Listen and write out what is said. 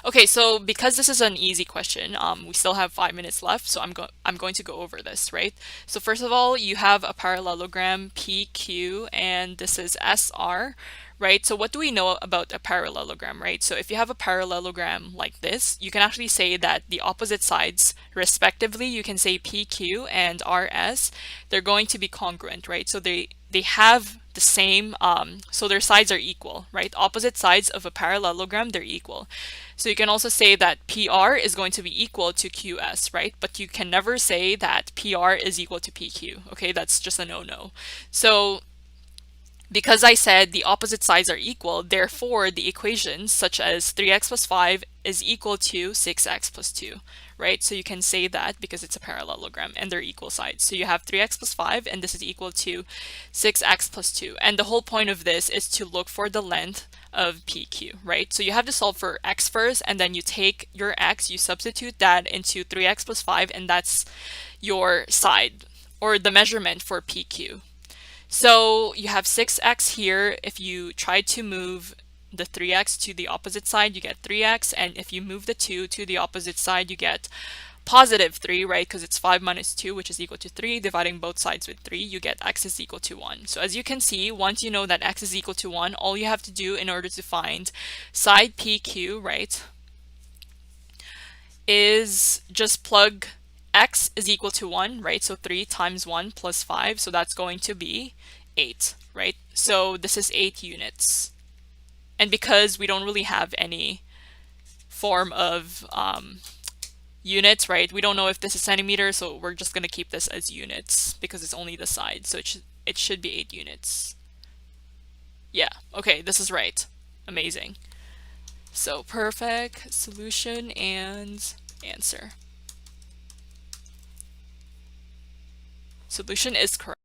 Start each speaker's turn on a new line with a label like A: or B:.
A: Okay, so because this is an easy question, we still have 5 minutes left, so I'm going to go over this, right? So first of all, you have a parallelogram PQ, and this is SR, right? So what do we know about a parallelogram, right? So if you have a parallelogram like this, you can actually say that the opposite sides, respectively, you can say PQ and RS, they're going to be congruent, right? So they have the same, so their sides are equal, right? Opposite sides of a parallelogram, they're equal. So you can also say that PR is going to be equal to QS, right? But you can never say that PR is equal to PQ, okay? That's just a no-no. So because I said the opposite sides are equal, therefore the equations such as 3x plus 5 is equal to 6x plus 2, right? So you can say that because it's a parallelogram and they're equal sides. So you have 3x plus 5 and this is equal to 6x plus 2. And the whole point of this is to look for the length of PQ, right? So you have to solve for x first and then you take your x, you substitute that into 3x plus 5 and that's your side or the measurement for PQ. So you have 6x here. If you try to move the 3x to the opposite side, you get 3x. And if you move the 2 to the opposite side, you get positive 3, right? Because it's 5 minus 2, which is equal to 3. Dividing both sides with 3, you get x is equal to 1. So as you can see, once you know that x is equal to 1, all you have to do in order to find side PQ, right, is just plug x is equal to 1, right? So 3 times 1 plus 5, so that's going to be 8, right? So this is 8 units. And because we don't really have any form of units, right? We don't know if this is centimeters, so we're just going to keep this as units because it's only the side. So it should be 8 units. Yeah, okay, this is right. Amazing. So perfect, solution, and answer. Solution is correct.